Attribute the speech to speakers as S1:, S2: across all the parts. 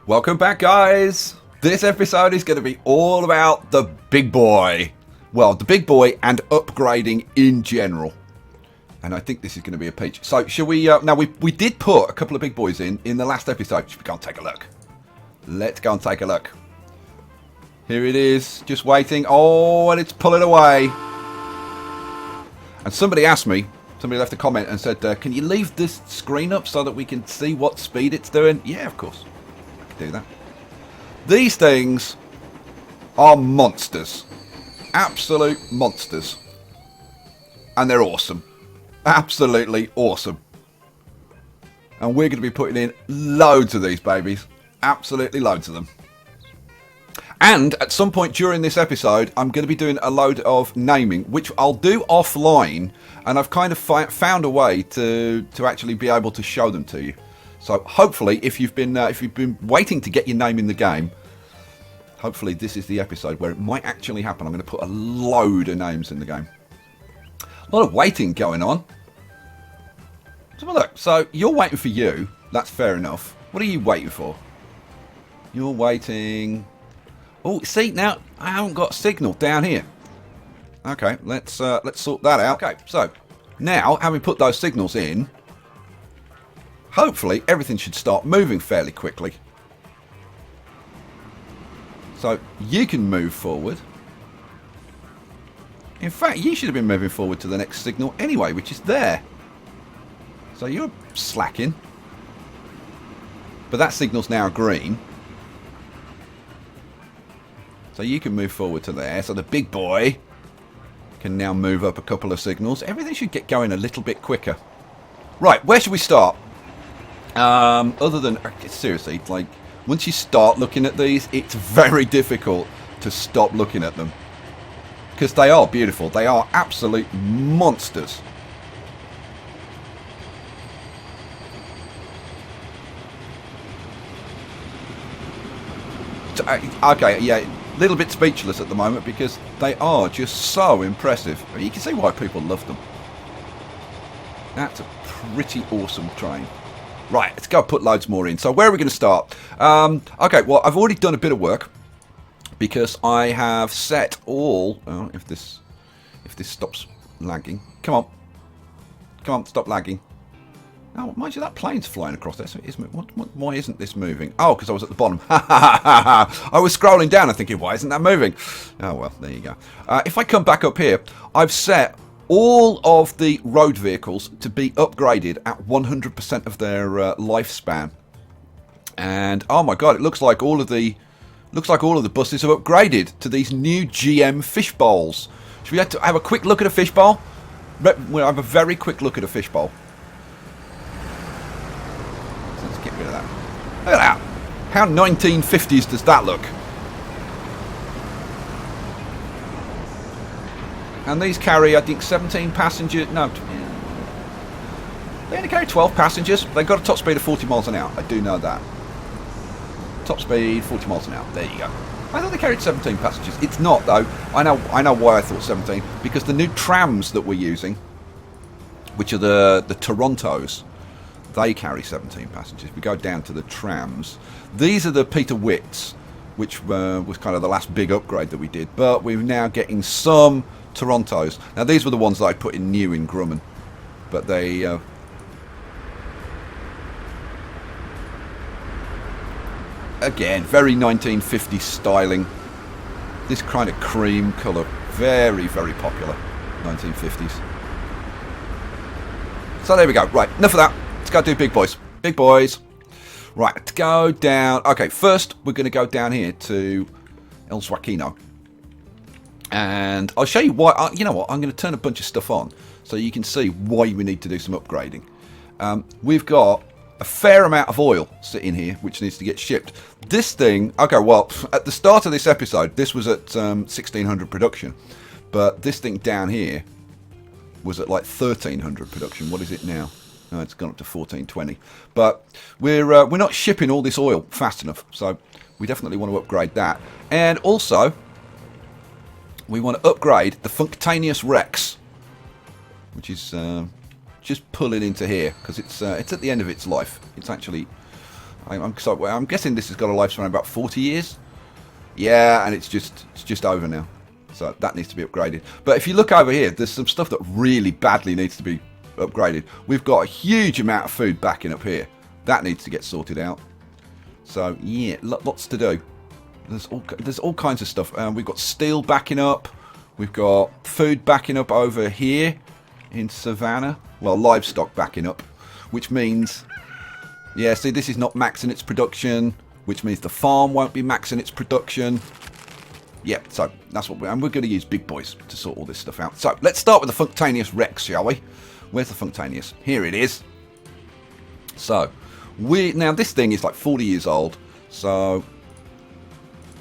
S1: Welcome back, guys. This episode is going to be all about the big boy. Well, the big boy and upgrading in general. And I think this is going to be a peach. So, shall we... now, we did put a couple of big boys in the last episode. Should we go and take a look? Let's go and take a look. Here it is, just waiting. Oh, and it's pulling away. And somebody asked me, somebody left a comment and said, can you leave this screen up so that we can see what speed it's doing? Yeah, of course. I can do that. These things are monsters. Absolute monsters. And they're awesome. Absolutely awesome. And we're going to be putting in loads of these babies. Absolutely loads of them. And at some point during this episode, I'm going to be doing a load of naming, which I'll do offline. And I've kind of found a way to actually be able to show them to you. So hopefully, if you've been waiting to get your name in the game, hopefully this is the episode where it might actually happen. I'm going to put a load of names in the game. A lot of waiting going on. So look, so you're waiting for you. That's fair enough. What are you waiting for? You're waiting. Oh, see, now I haven't got signal down here. Okay, let's sort that out. Okay, so now having put those signals in, hopefully everything should start moving fairly quickly. So you can move forward. In fact, you should have been moving forward to the next signal anyway, which is there. So you're slacking. But that signal's now green. So you can move forward to there. So the big boy can now move up a couple of signals. Everything should get going a little bit quicker. Right, where should we start? Other than, seriously, like, once you start looking at these, it's very difficult to stop looking at them. Because they are beautiful. They are absolute monsters. Okay, yeah, a little bit speechless at the moment because they are just so impressive. I mean, you can see why people love them. That's a pretty awesome train. Right, let's go put loads more in. So where are we going to start? Okay, well, I've already done a bit of work because I have set all... Oh, if this stops lagging. Come on, stop lagging. Oh, mind you, that plane's flying across there. So why isn't this moving? Oh, because I was at the bottom. I was scrolling down and thinking, why isn't that moving? Oh, well, there you go. If I come back up here, I've set all of the road vehicles to be upgraded at 100% of their lifespan. And, oh my god, it looks like all of the buses have upgraded to these new GM fishbowls. Should we have a quick look at a fishbowl? We'll have a very quick look at a fishbowl. Get rid of that. Look at that. How 1950s does that look? And these carry, I think, 17 passengers. No, they only carry 12 passengers. They've got a top speed of 40 miles an hour. I do know that. Top speed, 40 miles an hour. There you go. I thought they carried 17 passengers. It's not, though. I know why I thought 17. Because the new trams that we're using, which are the Torontos, they carry 17 passengers. We go down to the trams. These are the Peter Witts, which was kind of the last big upgrade that we did. But we're now getting some Torontos. Now, these were the ones that I put in new in Grumman. But they... again, very 1950s styling. This kind of cream colour. Very, very popular. 1950s. So there we go. Right, enough of that. Let's go do big boys. Big boys. Right, let's go down. Okay, first we're going to go down here to El Suaquino. And I'll show you why. You know what? I'm going to turn a bunch of stuff on so you can see why we need to do some upgrading. We've got a fair amount of oil sitting here which needs to get shipped. This thing, okay, well, at the start of this episode, this was at 1600 production. But this thing down here was at like 1300 production. What is it now? Oh, it's gone up to 1420. But we're not shipping all this oil fast enough, so we definitely want to upgrade that. And also, we want to upgrade the Functaneous Rex, which is just pulling into here because it's at the end of its life. It's actually, I'm guessing this has got a lifespan of about 40 years. Yeah, and it's just over now. So that needs to be upgraded. But if you look over here, there's some stuff that really badly needs to be upgraded. We've got a huge amount of food backing up here. That needs to get sorted out. So yeah, lots to do. There's all kinds of stuff. We've got steel backing up. We've got food backing up over here in Savannah. Well, livestock backing up, which means, yeah, see, this is not maxing its production, which means the farm won't be maxing its production. Yeah, so that's what we're going to use big boys to sort all this stuff out. So let's start with the Functaneous Rex, shall we? Where's the Functaneous? Here it is. So now this thing is like 40 years old. So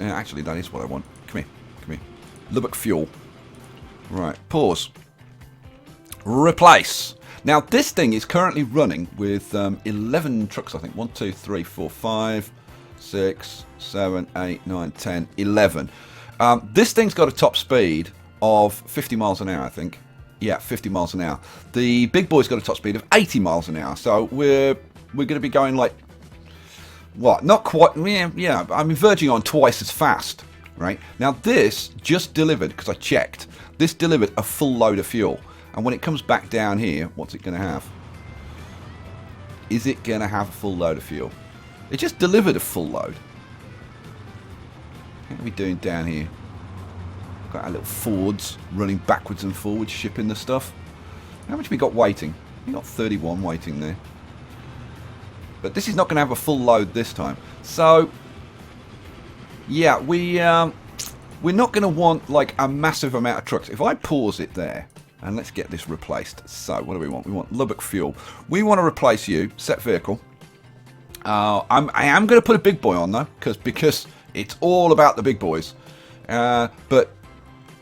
S1: actually, that is what I want. Come here. Lubbock fuel. Right, pause. Replace. Now this thing is currently running with 11 trucks, I think. 1, 2, 3, 4, 5, 6, 7, 8, 9, 10, 11. This thing's got a top speed of 50 miles an hour, I think. Yeah, 50 miles an hour. The big boy's got a top speed of 80 miles an hour. So we're going to be going like, what? Not quite. Yeah. I mean, verging on twice as fast. Right now, this just delivered, because I checked. This delivered a full load of fuel, and when it comes back down here, what's it going to have? Is it going to have a full load of fuel? It just delivered a full load. What are we doing down here? Got our little Fords running backwards and forwards, shipping the stuff. How much have we got waiting? We got 31 waiting there. But this is not going to have a full load this time. So, yeah, we're not going to want like a massive amount of trucks. If I pause it there, and let's get this replaced. So, what do we want? We want Lubbock fuel. We want to replace you. Set vehicle. I am going to put a big boy on though, because it's all about the big boys. But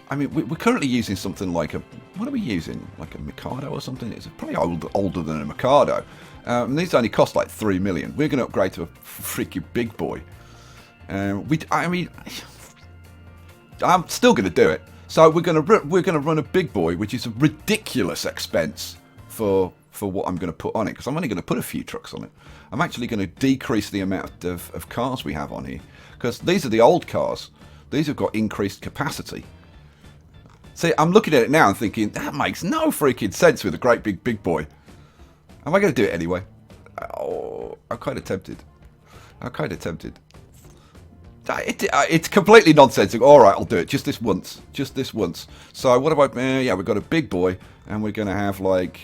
S1: I mean, we're currently using something like a, what are we using? Like a Mikado or something? It's probably older than a Mikado. And these only cost like 3 million. We're going to upgrade to a freaking big boy. I mean, I'm still going to do it. So we're going to run a big boy, which is a ridiculous expense for what I'm going to put on it, because I'm only going to put a few trucks on it. I'm actually going to decrease the amount of cars we have on here, because these are the old cars. These have got increased capacity. See, I'm looking at it now and thinking, that makes no freaking sense with a great big boy. Am I going to do it anyway? Oh, I'm kind of tempted. It's completely nonsensical. All right, I'll do it. Just this once. So what about, yeah, we've got a big boy, and we're going to have like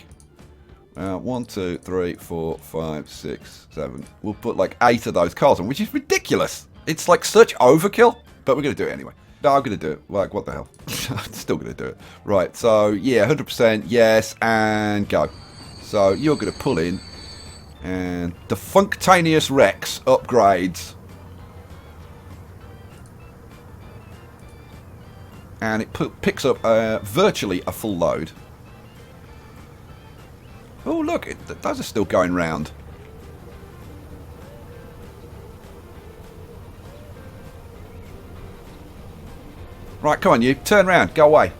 S1: 1, 2, 3, 4, 5, 6, 7. We'll put like 8 of those cars on, which is ridiculous. It's like such overkill, but we're going to do it anyway. No, I'm going to do it. Like, what the hell? I'm still going to do it. Right, so yeah, 100%, yes, and go. So you're going to pull in, and the Functaneous Rex upgrades. And it picks up virtually a full load. Oh, look, those are still going round. Right, come on, you. Turn round. Go away.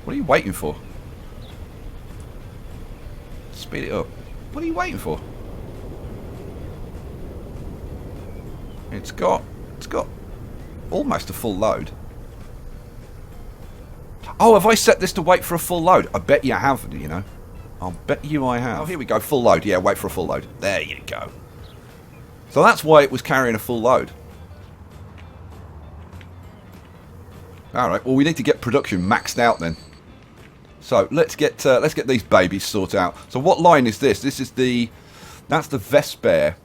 S1: What are you waiting for? Speed it up. What are you waiting for? It's got almost a full load. Oh, have I set this to wait for a full load? I bet you have, you know. I'll bet you I have. Oh, here we go. Full load. Yeah, wait for a full load. There you go. So that's why it was carrying a full load. Alright, well, we need to get production maxed out then. So let's get these babies sorted out. So what line is this? This is that's the Vesper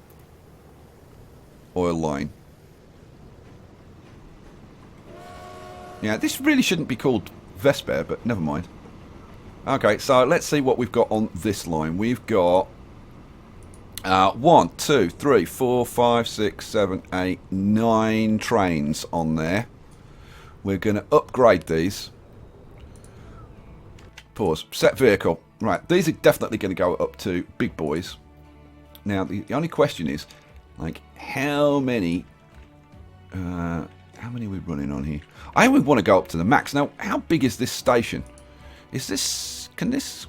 S1: oil line. Yeah, this really shouldn't be called Vesper, but never mind. Okay, so let's see what we've got on this line. We've got 1, 2, 3, 4, 5, 6, 7, 8, 9 trains on there. We're going to upgrade these. Pause. Set vehicle. Right, these are definitely going to go up to big boys. Now, the only question is, like, how many are we running on here? I would want to go up to the max. Now, how big is this station? Is this can this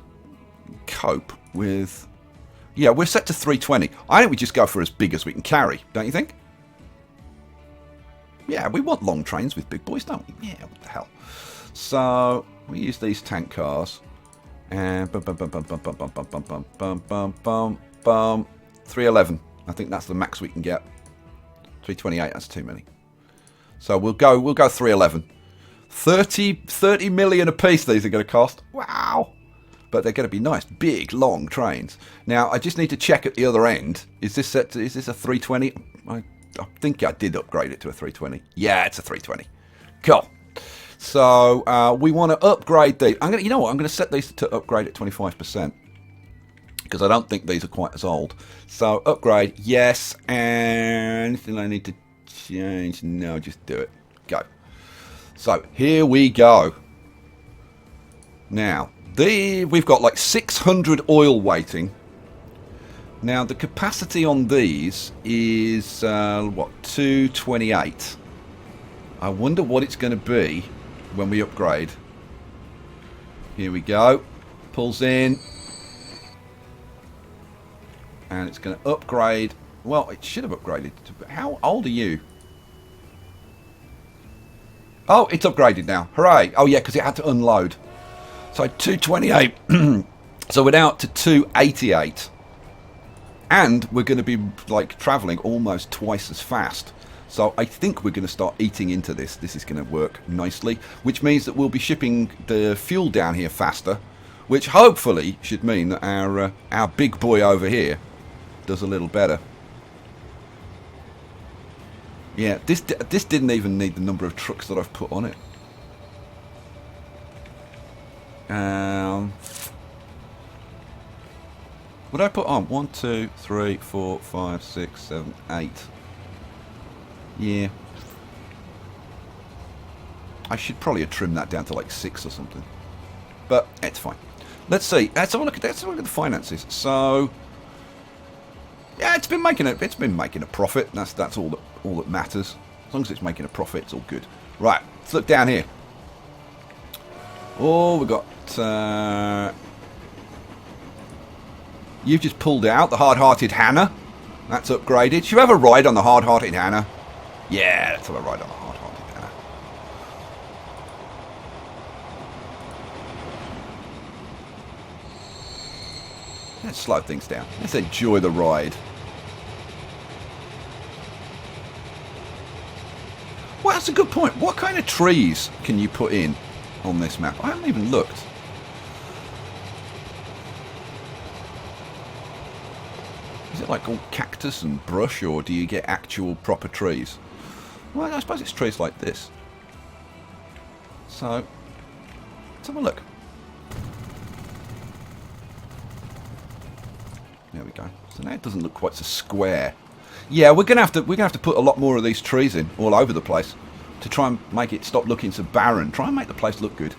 S1: cope with... Yeah, we're set to 320. I think we just go for as big as we can carry, don't you think? Yeah, we want long trains with big boys, don't we? Yeah, what the hell. So, we use these tank cars. And 311. I think that's the max we can get. 328, that's too many. So we'll go 311. 30 million a piece these are going to cost. Wow. But they're going to be nice, big, long trains. Now, I just need to check at the other end. Is this a 320? I think I did upgrade it to a 320. Yeah, it's a 320. Cool. So we want to upgrade these. You know what? I'm going to set these to upgrade at 25%. Because I don't think these are quite as old. So upgrade, yes. And anything I need to change? No, just do it. Go. So here we go. Now, we've got like 600 oil waiting. Now, the capacity on these is, 228. I wonder what it's going to be when we upgrade. Here we go. Pulls in. And it's going to upgrade. Well, it should have upgraded. How old are you? Oh, it's upgraded now. Hooray. Oh, yeah, because it had to unload. So 228. So we're out to 288. And we're going to be like traveling almost twice as fast. So I think we're going to start eating into this. This is going to work nicely. Which means that we'll be shipping the fuel down here faster. Which hopefully should mean that our big boy over here does a little better. Yeah, this didn't even need the number of trucks that I've put on it. What did I put on? 1, 2, 3, 4, 5, 6, 7, 8. Yeah. I should probably have trimmed that down to like 6 or something. But it's fine. Let's see. Let's have a look at the finances. So yeah, it's been making a profit. That's all that matters. As long as it's making a profit, it's all good. Right, let's look down here. Oh, we've got you've just pulled out the hard-hearted Hannah. That's upgraded. Should we have a ride on the hard-hearted Hannah? Yeah, let's have a ride on the hard-hearted Hannah. Let's slow things down. Let's enjoy the ride. Well, that's a good point. What kind of trees can you put in on this map? I haven't even looked. Is it like all cactus and brush, or do you get actual proper trees? Well, I suppose it's trees like this. So, let's have a look. There we go. So now it doesn't look quite so square. Yeah, we're gonna have to put a lot more of these trees in all over the place to try and make it stop looking so barren. Try and make the place look good.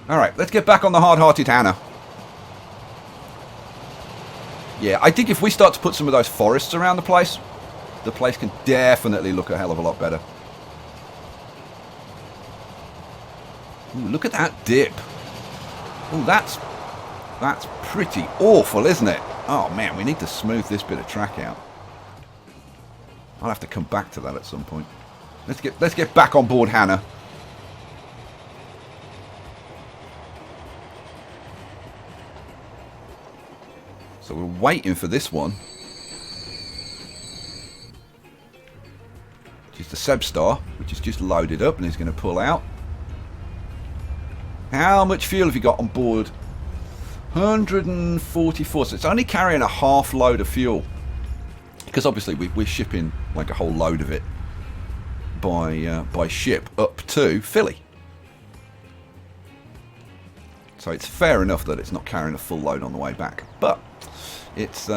S1: All right, let's get back on the hard-hearted Hannah. Yeah, I think if we start to put some of those forests around the place can definitely look a hell of a lot better. Ooh, look at that dip. Ooh, that's pretty awful, isn't it? Oh man, we need to smooth this bit of track out. I'll have to come back to that at some point. Let's get back on board Hannah. So we're waiting for this one. Which is the Sebstar, which is just loaded up and is going to pull out. How much fuel have you got on board? 144. So it's only carrying a half load of fuel. Because obviously we're shipping like a whole load of it by ship up to Philly. So it's fair enough that it's not carrying a full load on the way back. But it's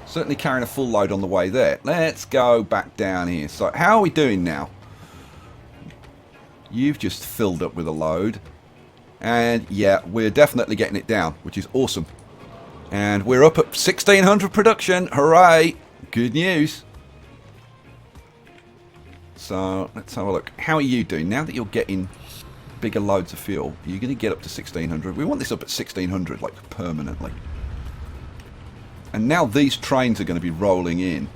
S1: certainly carrying a full load on the way there. Let's go back down here. So how are we doing now? You've just filled up with a load. And yeah, we're definitely getting it down, which is awesome. And we're up at 1600 production. Hooray! Good news. So let's have a look. How are you doing now that you're getting bigger loads of fuel, you're going to get up to 1600. We want this up at 1600, like, permanently. And now these trains are going to be rolling in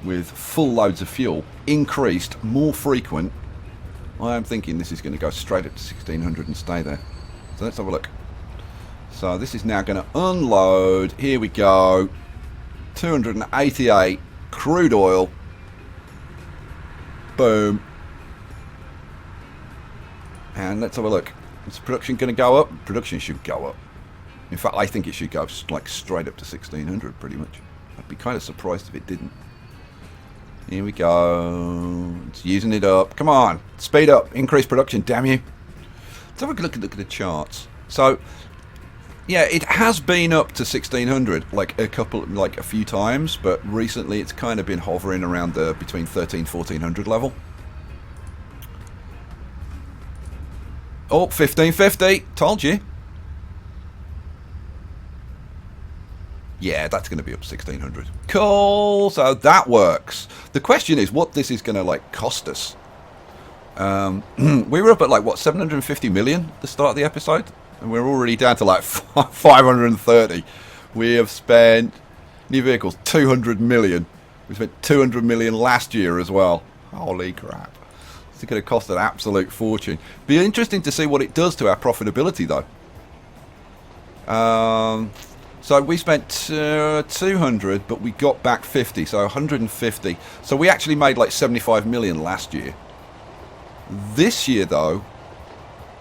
S1: with full loads of fuel, increased, more frequent. I'm thinking this is going to go straight up to 1600 and stay there. So let's have a look. So this is now going to unload. Here we go. 288 crude oil. Boom. And let's have a look. Is production going to go up? Production should go up. In fact, I think it should go like straight up to 1600 pretty much. I'd be kind of surprised if it didn't. Here we go. It's using it up. Come on. Speed up. Increase production, damn you. Let's have a look at the charts. So, yeah, it has been up to 1600 like a few times, but recently it's kind of been hovering around the between 1400 level. Oh, 1550. Told you. Yeah, that's going to be up 1600. Cool. So that works. The question is what this is going to like cost us. We were up at like what 750 million at the start of the episode, and we're already down to like 530. We have spent new vehicles 200 million. We spent 200 million last year as well. Holy crap! It's going to cost an absolute fortune. Be interesting to see what it does to our profitability though. So we spent 200, but we got back 50, so 150. So we actually made like 75 million last year. This year, though,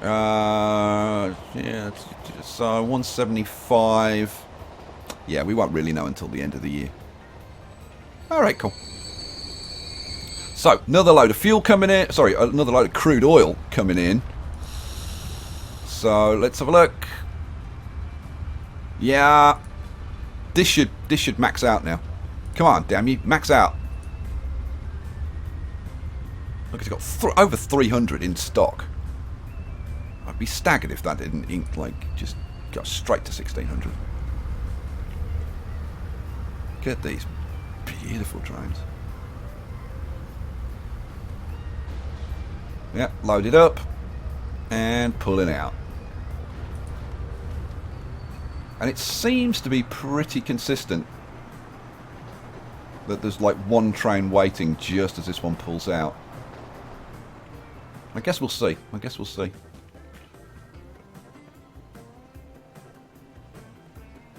S1: yeah, so 175. Yeah, we won't really know until the end of the year. All right, cool. So another load of fuel coming in. Sorry, another load of crude oil coming in. So let's have a look. Yeah, this should max out now. Come on, damn you, max out. Look, it's got over 300 in stock. I'd be staggered if that didn't just go straight to 1600. Look at these beautiful trains. Yeah, loaded up and pulling out. And it seems to be pretty consistent that there's like one train waiting just as this one pulls out. I guess we'll see. I guess we'll see.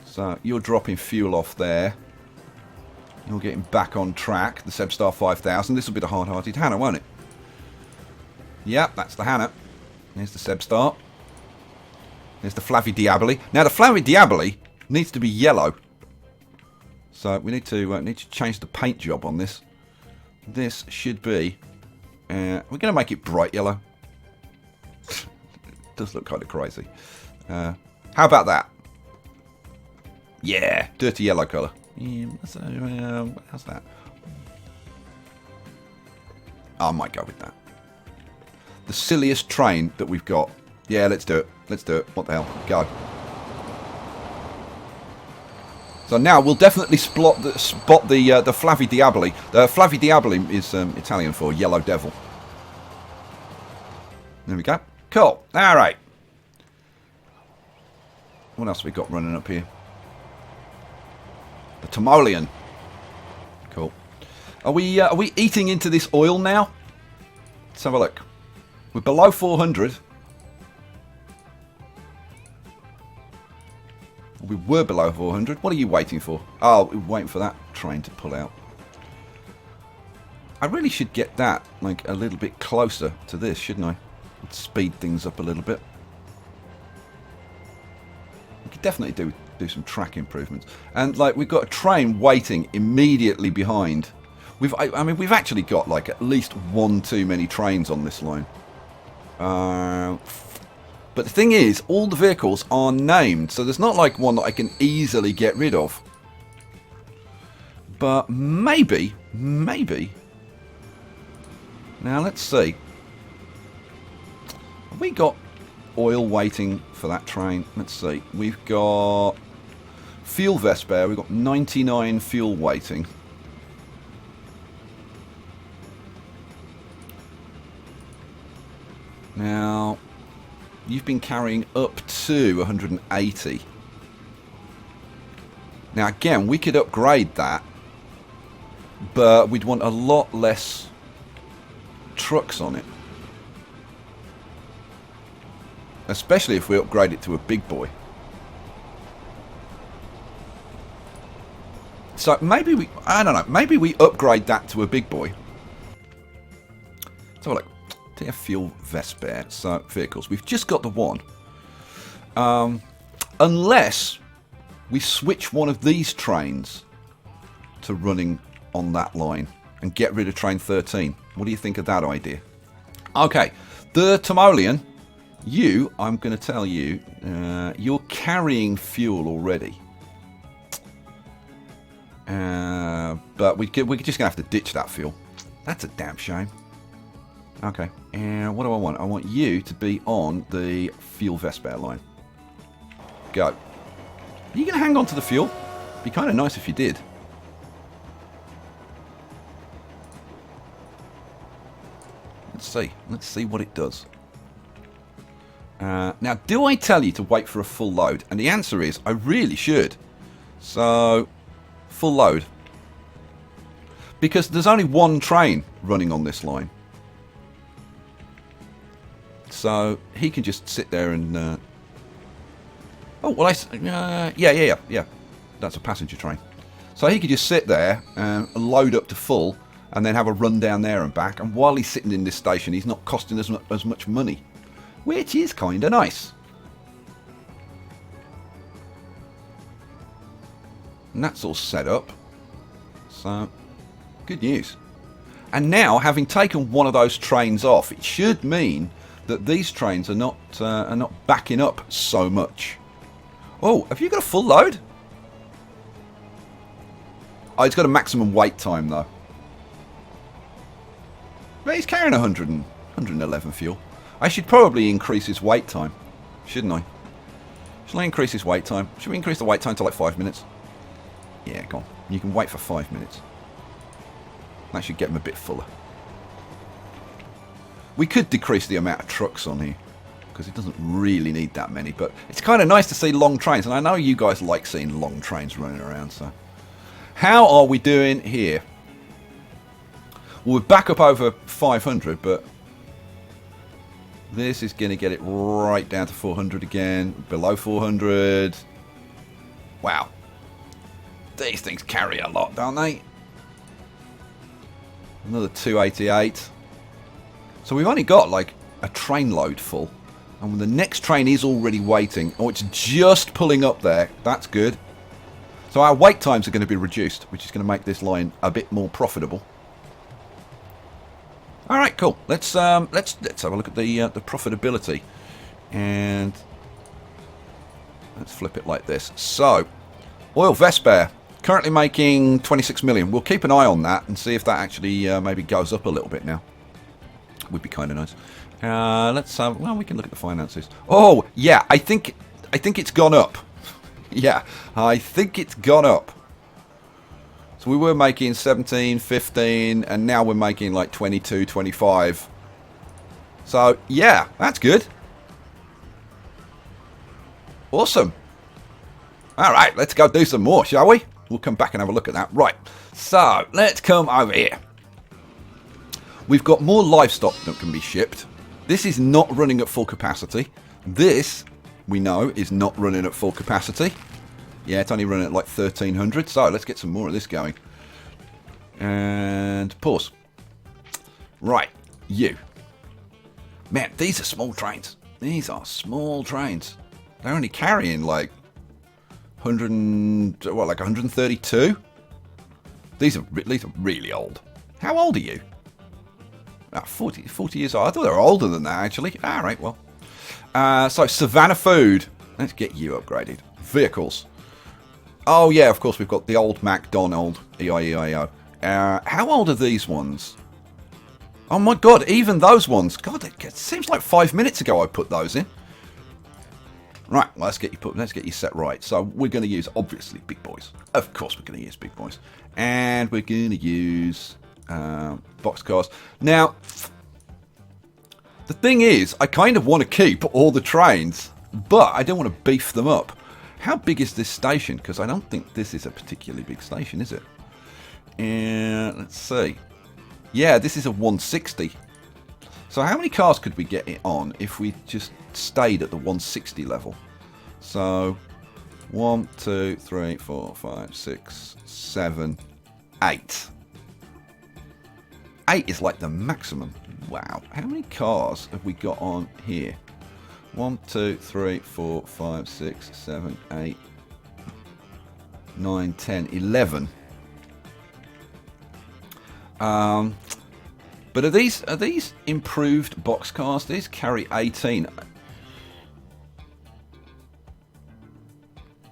S1: So you're dropping fuel off there. You're getting back on track. The Sebstar 5000. This will be the hard-hearted Hannah, won't it? Yep, that's the Hannah. There's the Sebstar. There's the Flavy Diaboli. Now the Flavy Diaboli needs to be yellow. So we need to change the paint job on this. This should be. We're going to make it bright yellow. It does look kind of crazy. How about that? Yeah, dirty yellow colour. Yeah, so, how's that? I might go with that. The silliest train that we've got. Yeah, let's do it. Let's do it. What the hell? Go. So now we'll definitely spot the Flavy Diaboli. Flavy Diaboli is Italian for yellow devil. There we go. Cool. All right. What else have we got running up here? The Timoleon. Cool. Are we eating into this oil now? Let's have a look. We're below 400. We were below 400. What are you waiting for? Oh, we're waiting for that train to pull out. I really should get that like a little bit closer to this, shouldn't I? Let's speed things up a little bit. We could definitely do some track improvements. And like we've got a train waiting immediately behind. I mean we've actually got like at least one too many trains on this line. But the thing is, all the vehicles are named, so there's not like one that I can easily get rid of. But maybe. Now let's see. Have we got oil waiting for that train? Let's see. We've got fuel Vesper. We've got 99 fuel waiting. Now, you've been carrying up to 180. Now, again, we could upgrade that, but we'd want a lot less trucks on it. Especially if we upgrade it to a big boy. So maybe we, I don't know, maybe we upgrade that to a big boy. So look, TF Fuel Vesper, so vehicles. We've just got the one. Unless we switch one of these trains to running on that line and get rid of train 13. What do you think of that idea? Okay, the Timoleon, I'm going to tell you, you're carrying fuel already. But we're just going to have to ditch that fuel. That's a damn shame. Okay, and what do I want? I want you to be on the fuel Vesper line. Go. Are you going to hang on to the fuel? Be kind of nice if you did. Let's see what it does. Now, do I tell you to wait for a full load? And the answer is, I really should. So, full load. Because there's only one train running on this line. So, he can just sit there and... Oh, well, yeah. That's a passenger train. So he could just sit there and load up to full and then have a run down there and back. And while he's sitting in this station, he's not costing as much money. Which is kind of nice. And that's all set up. So, good news. And now, having taken one of those trains off, it should mean that these trains are not backing up so much. Oh, have you got a full load? Oh, it's got a maximum wait time, though. But he's carrying 111 fuel. I should probably increase his wait time, shouldn't I? Shall I increase his wait time? Should we increase the wait time to like 5 minutes? Yeah, go on. You can wait for 5 minutes. That should get him a bit fuller. We could decrease the amount of trucks on here, because it doesn't really need that many, but it's kind of nice to see long trains, and I know you guys like seeing long trains running around, so. How are we doing here? Well, we're back up over 500, but this is going to get it right down to 400 again, below 400. Wow. These things carry a lot, don't they? Another 288. So we've only got like a train load full. And when the next train is already waiting, oh, it's just pulling up there. That's good. So our wait times are going to be reduced, which is going to make this line a bit more profitable. All right, cool. Let's have a look at the profitability, and let's flip it like this. So, Oil Vesper currently making 26 million. We'll keep an eye on that and see if that actually maybe goes up a little bit now. Would be kind of nice. Let's well, we can look at the finances. Oh yeah, I think it's gone up. Yeah, I think it's gone up. So we were making 17, 15, and now we're making like 22, 25. So yeah, that's good. Awesome. All right, let's go do some more, shall we? We'll come back and have a look at that. Right, so let's come over here. We've got more livestock that can be shipped. This is not running at full capacity. This, we know, is not running at full capacity. Yeah, it's only running at like 1300. So let's get some more of this going. And pause. Right, you. Man, these are small trains. These are small trains. They're only carrying like 132. These are really old. How old are you? 40 years old. I thought they were older than that, actually. All right, well. So, Savannah Food. Let's get you upgraded. Vehicles. Oh, yeah, of course, we've got the old MacDonald. EIEIO. How old are these ones? Oh, my God, even those ones. God, it seems like 5 minutes ago I put those in. Right, well, let's get you set right. So, we're going to use, obviously, big boys. Of course, we're going to use big boys. And we're going to use boxcars. Now, The thing is, I kind of want to keep all the trains, but I don't want to beef them up. How big is this station? Because I don't think this is a particularly big station, is it? And let's see. Yeah, this is a 160. So how many cars could we get it on if we just stayed at the 160 level? So 1, 2, 3, 4, 5, 6, 7, 8. 8 is like the maximum. Wow. How many cars have we got on here? 1, 2, 3, 4, 5, 6, 7, 8, 9, 10, 11. But are these improved box cars? These carry 18.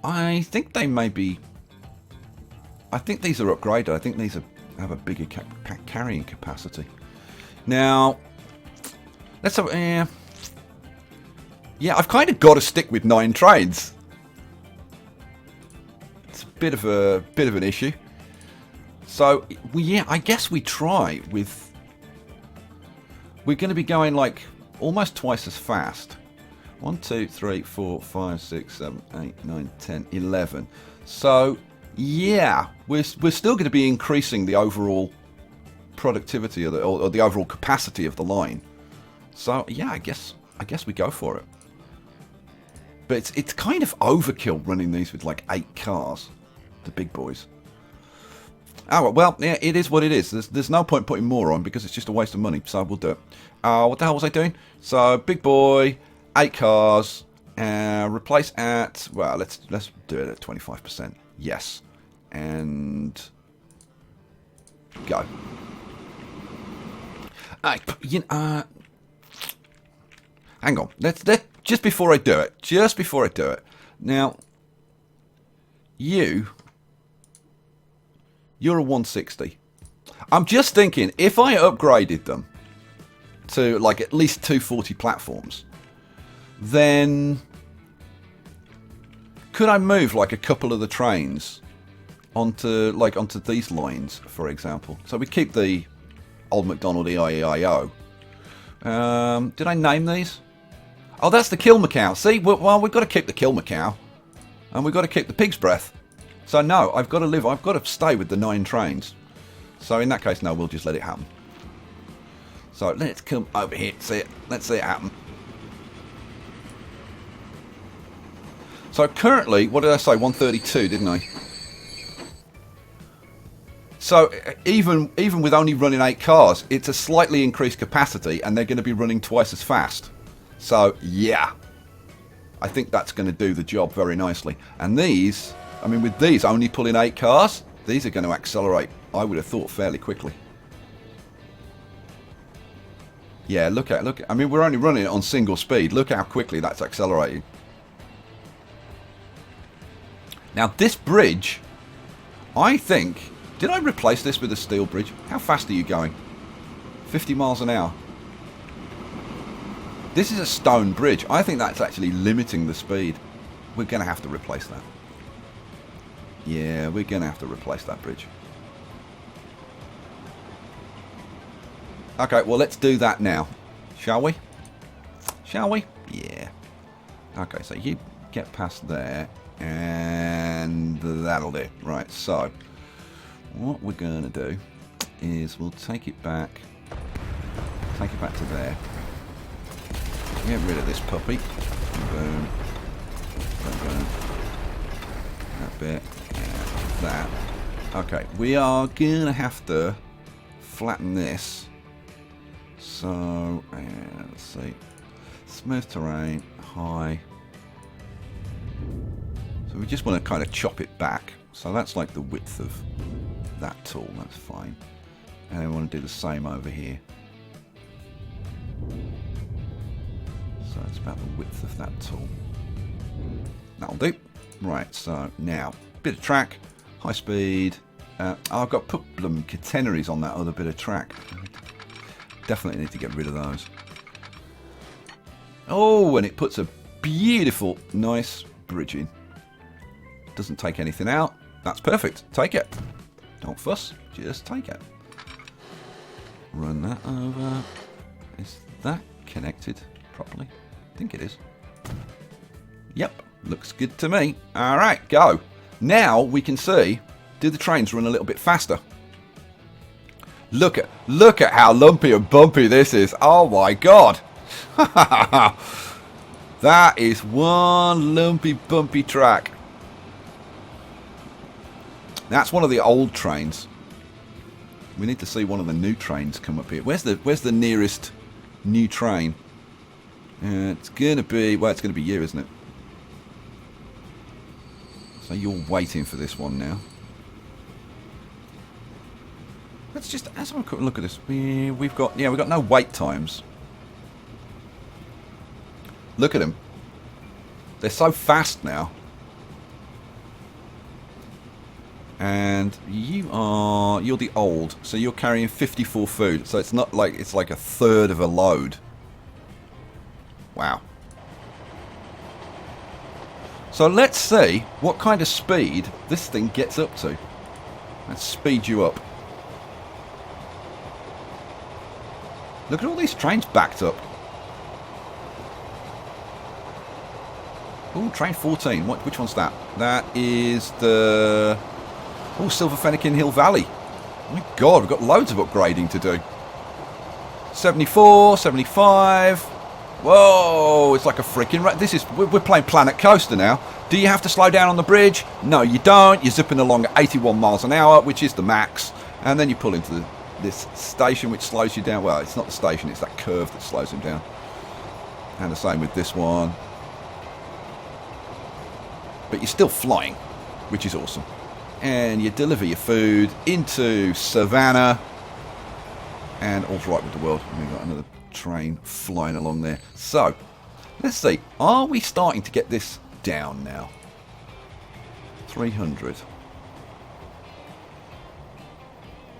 S1: I think they may be. I think these are upgraded. I think these have a bigger carrying capacity. Now, let's have. Yeah, I've kind of got to stick with 9 trains. It's a bit of an issue. So, yeah, I guess we try with. We're going to be going like almost twice as fast. 1, 2, 3, 4, 5, 6, 7, 8, 9, 10, 11. So, yeah, we're still going to be increasing the overall productivity or the overall capacity of the line. So, yeah, I guess we go for it. But it's kind of overkill running these with like 8 cars, the big boys. Oh, well, yeah, it is what it is. There's no point putting more on because it's just a waste of money, so we'll do it. What the hell was I doing? So, big boy, 8 cars, replace at, well, let's do it at 25%. Yes. And go. Hang on. Let's just before I do it. Now, you're a 160. I'm just thinking, if I upgraded them to like at least 240 platforms, then could I move like a couple of the trains onto these lines, for example? So we keep the Old MacDonald EIEIO. Did I name these? Oh, that's the Kill Macau. See, well, we've got to keep the Kill Macau, and we've got to keep the Pig's Breath. So no, I've got to stay with the 9 trains. So in that case, no, we'll just let it happen. So let's come over here, see it. Let's see it happen. So currently, what did I say? 132, didn't I? So even with only running 8 cars, it's a slightly increased capacity, and they're going to be running twice as fast. So yeah, I think that's going to do the job very nicely. And these. I mean, with these only pulling 8 cars, these are going to accelerate, I would have thought, fairly quickly. Yeah, look at. I mean, we're only running it on single speed. Look how quickly that's accelerating. Now, this bridge, I think... Did I replace this with a steel bridge? How fast are you going? 50 miles an hour. This is a stone bridge. I think that's actually limiting the speed. We're going to have to replace that. Yeah, we're going to have to replace that bridge. Okay, well, let's do that now. Shall we? Shall we? Yeah. Okay, so you get past there, and that'll do. Right, so what we're going to do is we'll take it back to there. Get rid of this puppy. Boom. Boom, boom. That bit. That. Okay, we are gonna have to flatten this. So, let's see. Smooth terrain, high. So we just want to kind of chop it back. So that's like the width of that tool. That's fine. And we want to do the same over here. So it's about the width of that tool. That'll do. Right, so now, bit of track, high speed. I've got put bloom catenaries on that other bit of track. Definitely need to get rid of those. Oh, and it puts a beautiful, nice bridge in. Doesn't take anything out. That's perfect. Take it. Don't fuss. Just take it. Run that over. Is that connected? connected properly? I think it is. Yep, looks good to me. All right, go. Now we can see, do the trains run a little bit faster? Look at how lumpy and bumpy this is. Oh my god. That is one lumpy bumpy track. That's one of the old trains. We need to see one of the new trains come up here. Where's the nearest new train? It's gonna be, well, it's gonna be you, isn't it? So you're waiting for this one now. Let's just have a quick look at this. We've got no wait times. Look at them. They're so fast now. And you're the old, so you're carrying 54 food. So it's not like, it's like a third of a load. Wow. So let's see what kind of speed this thing gets up to. Let's speed you up. Look at all these trains backed up. Oh, train 14. Which one's that? That is the... Oh, Silver Fennekin Hill Valley. Oh my god, we've got loads of upgrading to do. 74, 75. Whoa, it's like a freaking... This is... We're playing Planet Coaster now. Do you have to slow down on the bridge? No, you don't. You're zipping along at 81 miles an hour, which is the max. And then you pull into this station, which slows you down. Well, it's not the station, it's that curve that slows him down. And the same with this one. But you're still flying, which is awesome. And you deliver your food into Savannah. And all's right with the world. We've got another train flying along there. So, let's see. Are we starting to get this down now? 300.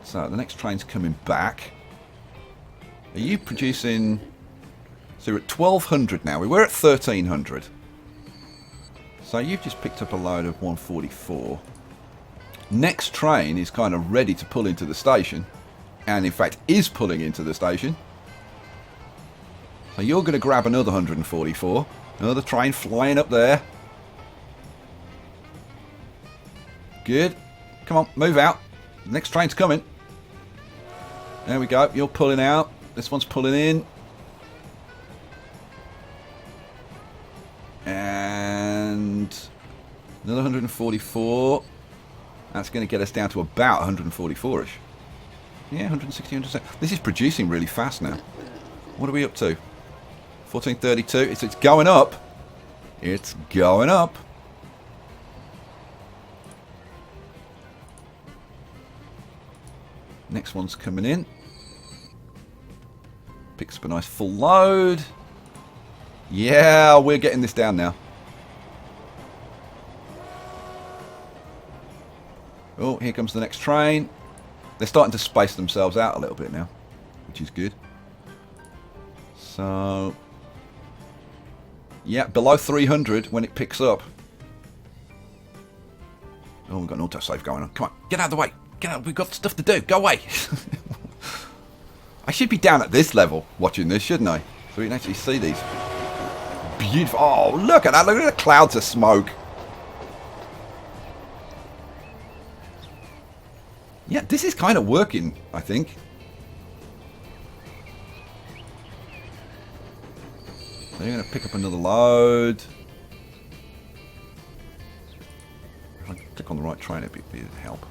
S1: So, the next train's coming back. Are you producing... So, we're at 1,200 now. We were at 1,300. So, you've just picked up a load of 144. Next train is kind of ready to pull into the station. And, in fact, is pulling into the station. So, you're going to grab another 144. Another train flying up there. Good. Come on, move out. Next train's coming. There we go. You're pulling out. This one's pulling in. And another 144. That's going to get us down to about 144-ish. Yeah, 160, 170. This is producing really fast now. What are we up to? 1432. It's going up. It's going up. Next one's coming in. Picks up a nice full load. Yeah, we're getting this down now. Oh, here comes the next train. They're starting to space themselves out a little bit now, which is good. So, yeah, below 300 when it picks up. Oh, we've got an autosave going on. Come on, get out of the way. Get out. We've got stuff to do. Go away. I should be down at this level watching this, shouldn't I? So we can actually see these. Beautiful. Oh, look at that. Look at the clouds of smoke. Yeah, this is kind of working, I think. So you're going to pick up another load. If I click on the right train, it'd help.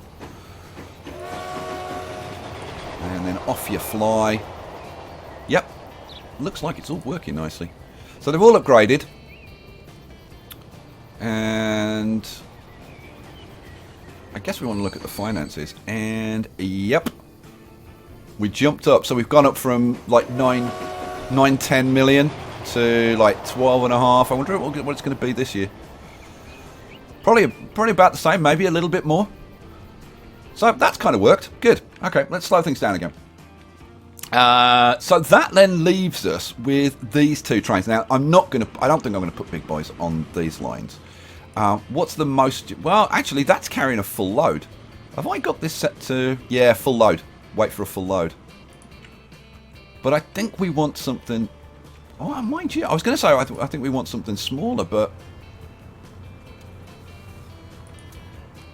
S1: And then off you fly. Yep. Looks like it's all working nicely. So they've all upgraded. And I guess we want to look at the finances. And yep. We jumped up. So we've gone up from like 10 million to like 12 and a half. I wonder what it's going to be this year. Probably about the same, maybe a little bit more. So that's kind of worked. Good. Okay, let's slow things down again. So that then leaves us with these two trains. Now, I don't think I'm going to put big boys on these lines. What's the most... Well, actually, that's carrying a full load. Have I got this set to... Yeah, full load. Wait for a full load. But I think we want something... Oh, mind you, I was going to say I think we want something smaller, but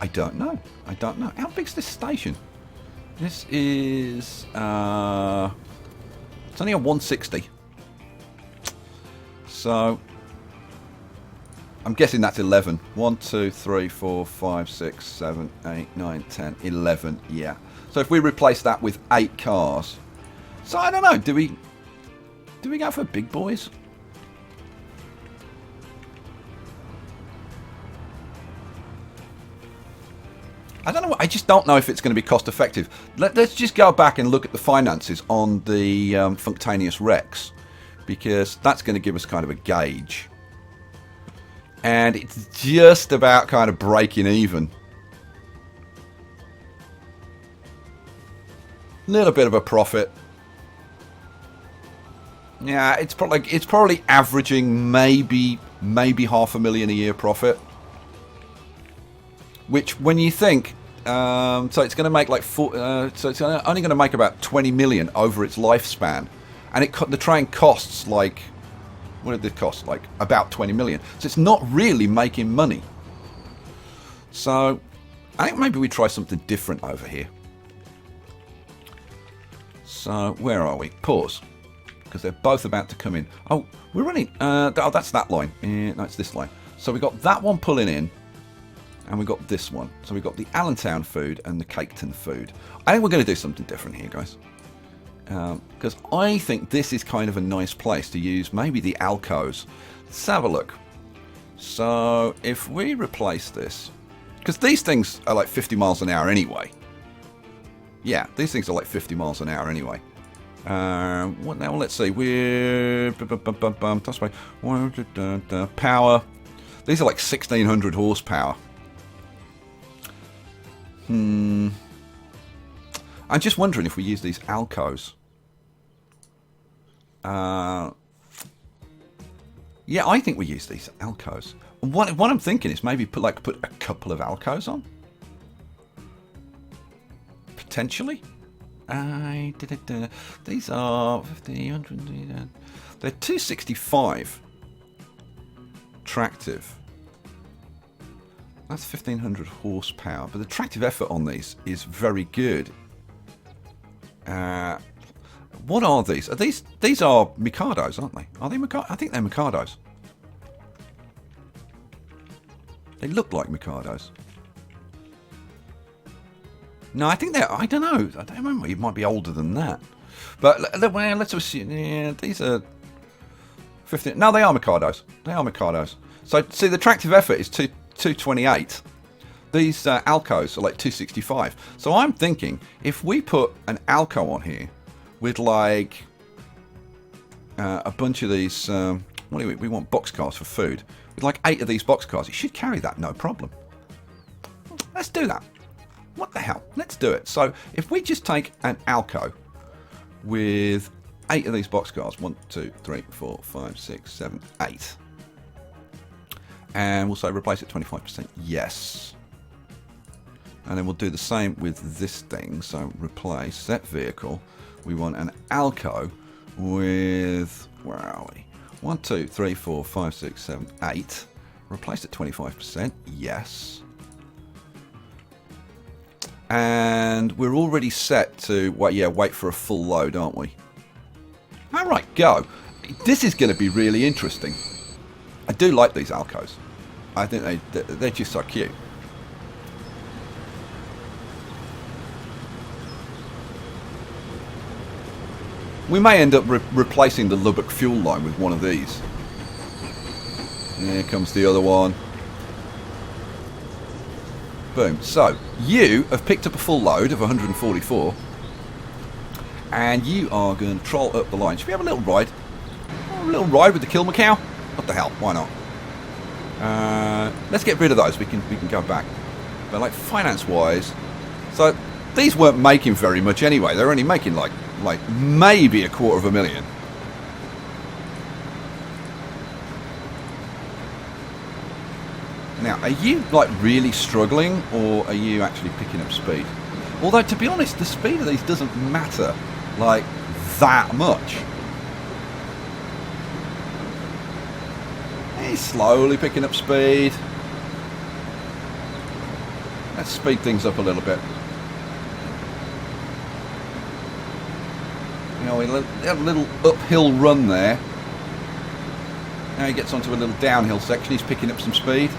S1: I don't know. I don't know. How big's this station? This is it's only a 160. So I'm guessing that's 11. 1, 2, 3, 4, 5, 6, 7, 8, 9, 10, 11. Yeah. So if we replace that with 8 cars. So I don't know. Do we go for big boys? I don't know. I just don't know if it's going to be cost effective. Let's just go back and look at the finances on the Functaneous Rex, because that's going to give us kind of a gauge. And it's just about kind of breaking even. Little bit of a profit. Yeah, it's probably averaging maybe $500,000 a year profit. Which, when you think, so it's going to make like so it's only going to make about 20 million over its lifespan, and the train costs like, what did it cost? Like about 20 million. So it's not really making money. So I think maybe we try something different over here. So where are we? Pause. Because they're both about to come in. Oh, we're running. Oh, that's that line. No, it's this line. So we got that one pulling in, and we got this one. So we got the Allentown food and the Caketon food. I think we're going to do something different here, guys. Because I think this is kind of a nice place to use maybe the Alcos. Let's have a look. So if we replace this, because these things are like 50 miles an hour anyway. Yeah, these things are like 50 miles an hour anyway. What now? Let's see. We're power. These are like 1600 horsepower. I'm just wondering if we use these Alcos. Yeah, I think we use these Alcos. What I'm thinking is maybe put a couple of Alcos on. Potentially. These are 50, 100. They're 265 tractive. That's 1500 horsepower, but the tractive effort on these is very good. What are these? These are Mikados, aren't they? Are they Mikados? I think they're Mikados. They look like Mikados. No, I think they're... I don't know. I don't remember. It might be older than that. But let's assume... Yeah, these are... 15... No, they are Mikados. They are Mikados. So, see, the tractive effort is 228. These Alcos are like 265. So I'm thinking, if we put an Alco on here with like a bunch of these... what do we want? Boxcars for food. With like 8 of these boxcars, it should carry that no problem. Let's do that. What the hell? Let's do it. So if we just take an Alco with 8 of these boxcars, 1, 2, 3, 4, 5, 6, 7, 8, and we'll say replace it 25%. Yes. And then we'll do the same with this thing. So replace set vehicle. We want an Alco with, where are we? 1, 2, 3, 4, 5, 6, 7, 8. Replace it 25%. Yes. And we're already set to, well, yeah, wait for a full load, aren't we? All right, go. This is going to be really interesting. I do like these Alcos. I think they're just so cute. We may end up replacing the Lubbock fuel line with one of these. There comes the other one. Boom. So, you have picked up a full load of 144. And you are going to troll up the line. Should we have a little ride? A little ride with the Kill Macau? What the hell? Why not? Let's get rid of those. We can go back. But like finance-wise... So, these weren't making very much anyway. They're only making like maybe $250,000. Now, are you like really struggling, or are you actually picking up speed? Although, to be honest, the speed of these doesn't matter like that much. He's slowly picking up speed. Let's speed things up a little bit. You know, he had a little uphill run there. Now he gets onto a little downhill section. He's picking up some speed.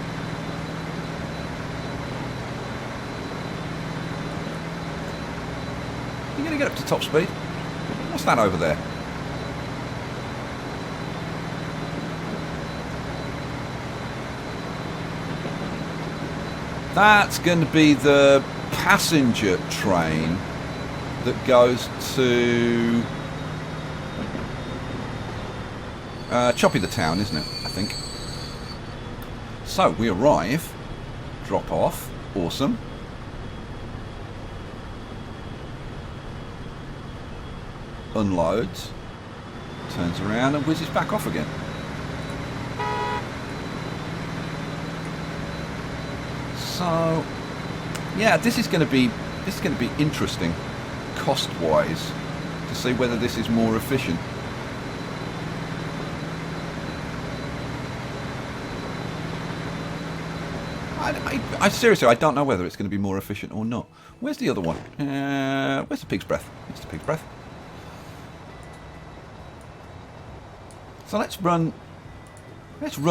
S1: You're going to get up to top speed. What's that over there? That's going to be the passenger train that goes to Choppy the Town, isn't it? I think. So we arrive, drop off, awesome. Unloads, turns around and whizzes back off again. So, yeah, this is going to be interesting, cost-wise, to see whether this is more efficient. I seriously, I don't know whether it's going to be more efficient or not. Where's the other one? Where's the pig's breath? It's the pig's breath. So let's run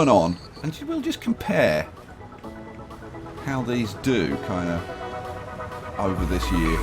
S1: on, and we'll just compare how these do kind of over this year.